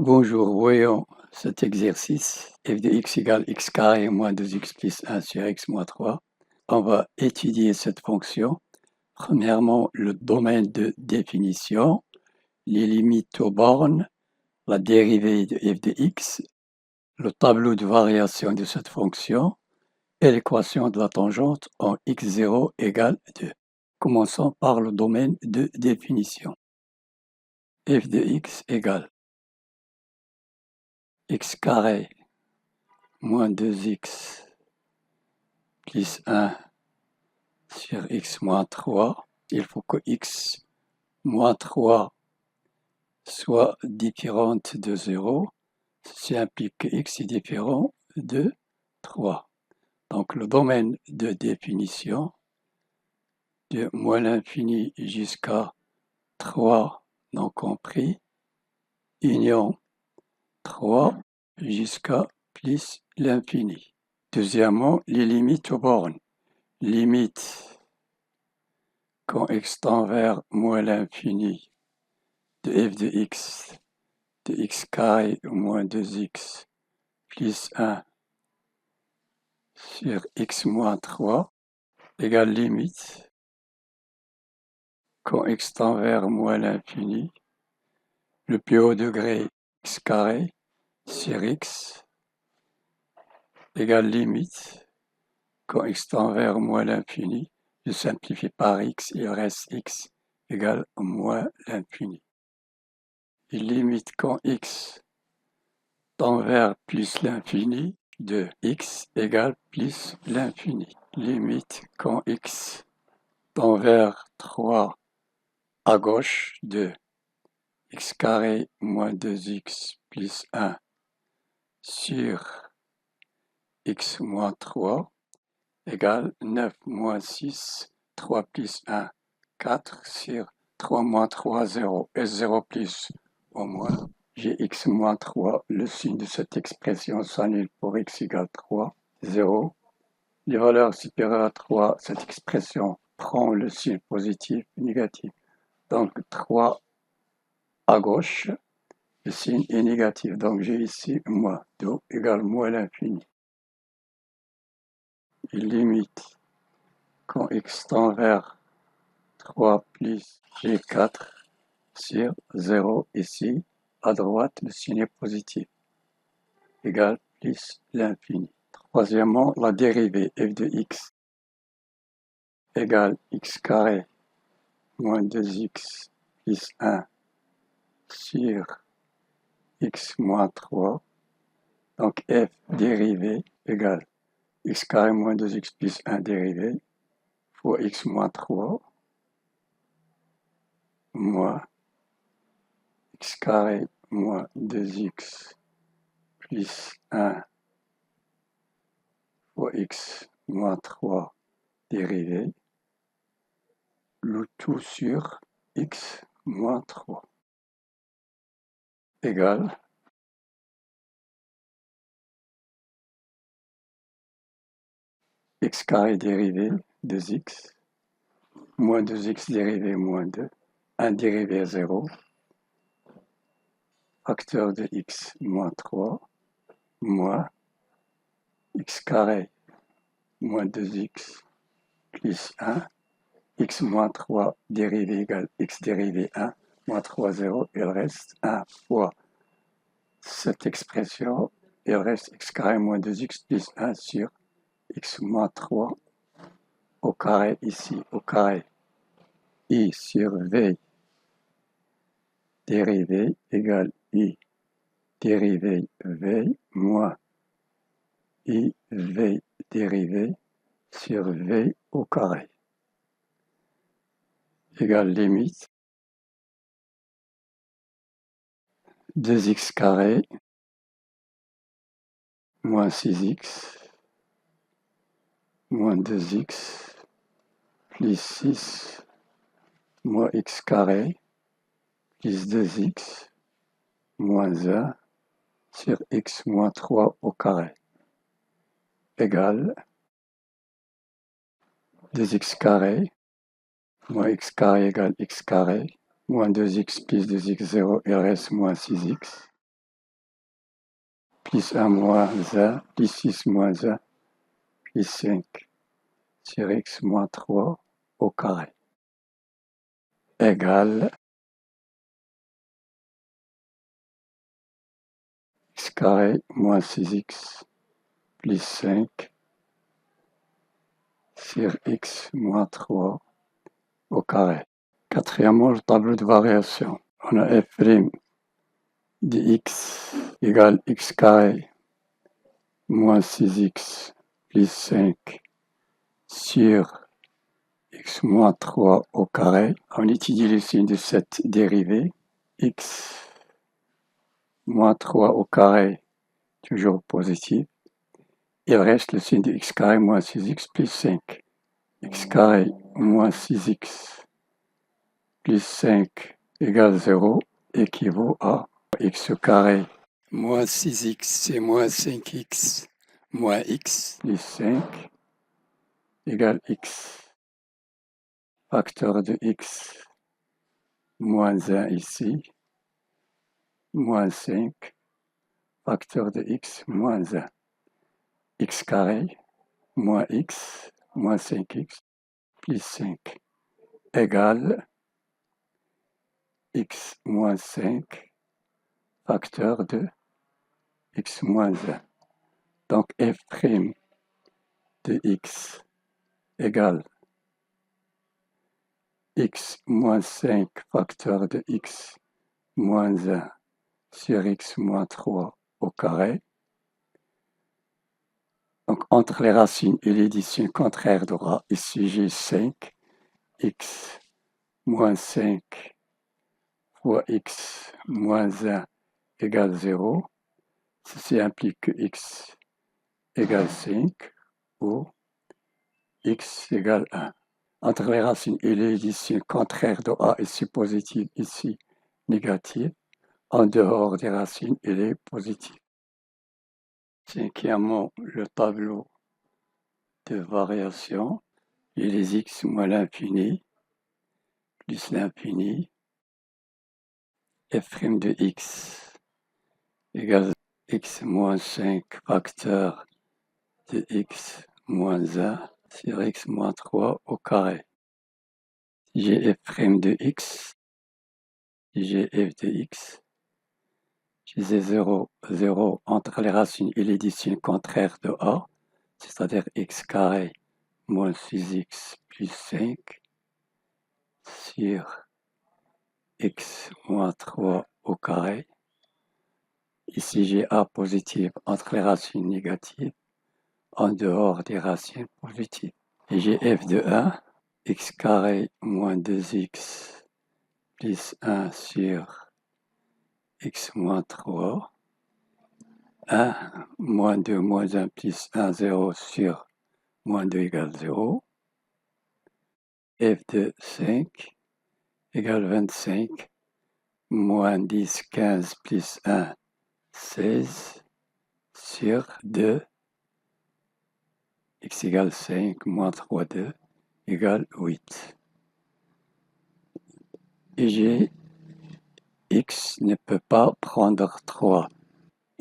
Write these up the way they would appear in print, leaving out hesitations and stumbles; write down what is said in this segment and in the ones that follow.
Bonjour, voyons cet exercice. F de x égale x carré moins 2x plus 1 sur x moins 3. On va étudier cette fonction. Premièrement, le domaine de définition, les limites aux bornes, la dérivée de f de x, le tableau de variation de cette fonction et l'équation de la tangente en x0 égale 2. Commençons par le domaine de définition. F de x égale x carré moins 2x plus 1 sur x moins 3. Il faut que x moins 3 soit différente de 0. Ceci implique que x est différent de 3. Donc le domaine de définition de moins l'infini jusqu'à 3 non compris, union 3 jusqu'à plus l'infini. Deuxièmement, les limites aux bornes. Limite quand x tend vers moins l'infini de f de x carré moins 2x plus 1 sur x moins 3 égale limite quand x tend vers moins l'infini, le plus haut degré x carré sur x égale limite quand x tend vers moins l'infini. Je simplifie par x, il reste x égale moins l'infini. Et limite quand x tend vers plus l'infini de x égale plus l'infini. Limite quand x tend vers 3 à gauche de x carré moins 2x plus 1 sur x moins 3 égale 9 moins 6, 3 plus 1, 4 sur 3 moins 3, 0 et 0 plus au moins. J'ai x moins 3, le signe de cette expression s'annule pour x égale 3, 0. Les valeurs supérieures à 3, cette expression prend le signe positif, négatif. Donc 3 à gauche, le signe est négatif. Donc j'ai ici moins 2 égale moins l'infini. Limite quand x tend vers 3 plus g4 sur 0 ici. À droite, le signe est positif, égale plus l'infini. Troisièmement, la dérivée f de x égale x carré moins 2x plus 1 sur x moins 3. Donc f dérivée égale x carré moins 2x plus 1 dérivée fois x moins 3 moins x carré moins 2x plus 1 fois x moins 3 dérivée, le tout sur x moins 3 égale x carré dérivé 2x, moins 2x dérivé moins 2, 1 dérivé 0, facteur de x moins 3, moins x carré moins 2x plus 1, x moins 3 dérivé égale x dérivé 1, moins 3, 0, il reste 1 fois cette expression, il reste x carré moins 2x plus 1 sur x moins 3 au carré ici, au carré i sur v dérivé égale i dérivé v moins i v dérivé sur v au carré égale limite 2x carré moins 6x moins 2x plus 6 moins x carré plus 2x moins 1 sur x moins 3 au carré égale 2x carré moins x carré égale x carré moins 2x plus 2x 0, il reste moins 6x plus 1 moins 1 plus 6 moins 1 plus 5 sur x moins 3 au carré égale x carré moins 6x plus 5 sur x moins 3 au carré. Quatrièmement, le tableau de variation. On a f' de x égale x carré moins 6x plus 5 sur x moins 3 au carré. On étudie les signes de cette dérivée. X moins 3 au carré, toujours positif. Il reste le signe de x carré moins 6x plus 5. X carré moins 6x plus 5 égale 0 équivaut à x carré moins 6x c'est moins 5x moins x plus 5 égale x. Facteur de x moins 1 ici, moins 5, facteur de x moins 1. X carré moins x moins 5x plus 5 égale x moins 5 facteur de x moins 1. Donc f' de x égale x moins 5 facteur de x moins 1 sur x moins 3 au carré. Donc entre les racines et l'édition contraire d'aura ici j'ai 5 x moins 5 fois x moins 1 égale 0. Ceci implique que x égale 5 ou x égale 1. Entre les racines et l'édition contraire de a, ici positive, ici négative. En dehors des racines, il est positif. Cinquièmement, le tableau de variation et les x moins l'infini plus l'infini f' de x égale x moins 5 facteur de x moins 1 sur x moins 3 au carré. J'ai f' de x, j'ai f de x, j'ai 0, 0 entre les racines et l'édition contraire de a, c'est-à-dire x carré moins 6x plus 5 sur x moins 3 au carré. Ici, j'ai a positive entre les racines négatives, en dehors des racines positives. Et j'ai f de 1, x carré moins 2x plus 1 sur x moins 3, 1 moins 2 moins 1 plus 1, 0 sur moins 2 égale 0. F de 5 égale 25, moins 10, 15 plus 1, 16 sur 2, x égale 5, moins 3, 2, égale 8. Et j'ai x ne peut pas prendre 3.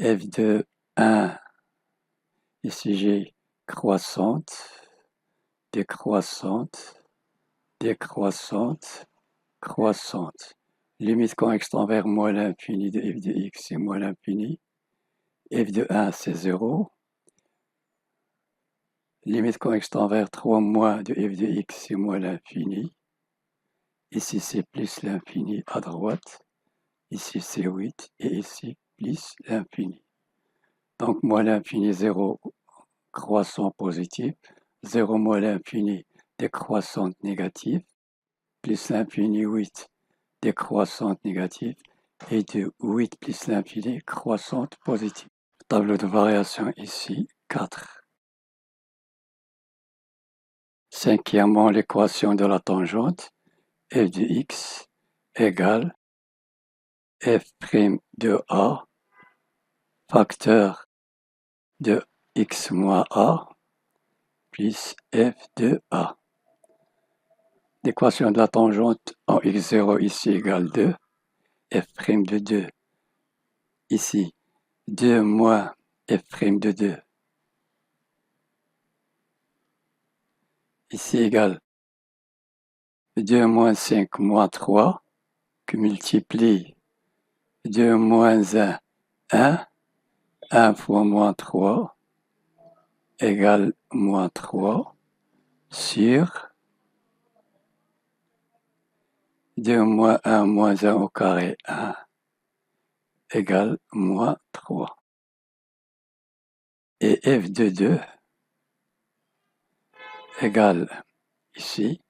F de 1, ici j'ai croissante, décroissante, décroissante, croissante. Limite quand x tend vers moins l'infini de f de x, c'est moins l'infini. F de 1, c'est 0. Limite quand x tend vers 3 moins de f de x, c'est moins l'infini. Ici, c'est plus l'infini à droite. Ici, c'est 8. Et ici, plus l'infini. Donc, moins l'infini, 0, croissant positif. 0 moins l'infini, décroissante négative. Plus l'infini, 8, décroissante négative. Et de 8 plus l'infini, croissante positive. Tableau de variation ici, 4. Cinquièmement, l'équation de la tangente, f de x égale f' de a facteur de x moins a plus f de a. L'équation de la tangente en x0 ici égale 2, f' de 2 ici 2 moins f' de 2. Ici égale 2 moins 5 moins 3 que multiplie 2 moins 1, 1. 1 fois moins 3 égale moins 3 sur 2 moins 1 moins 1 au carré 1 égale moins 3. Et f de 2 égale ici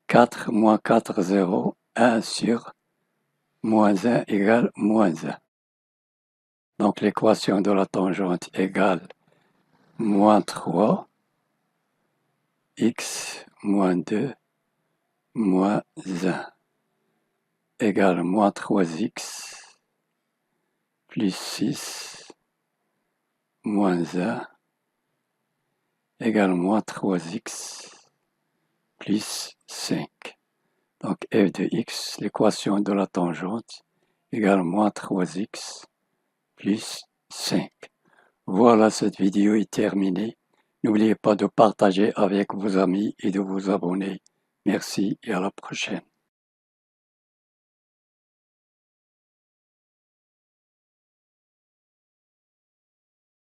4 moins 4, 0, 1 sur moins 1 égale moins 1. Donc l'équation de la tangente égale moins 3 x moins 2 moins 1 égale moins 3x plus 6 moins 1 égale moins 3x plus 5. Donc f de x, l'équation de la tangente, égale moins 3x plus 5. Voilà, cette vidéo est terminée. N'oubliez pas de partager avec vos amis et de vous abonner. Merci et à la prochaine.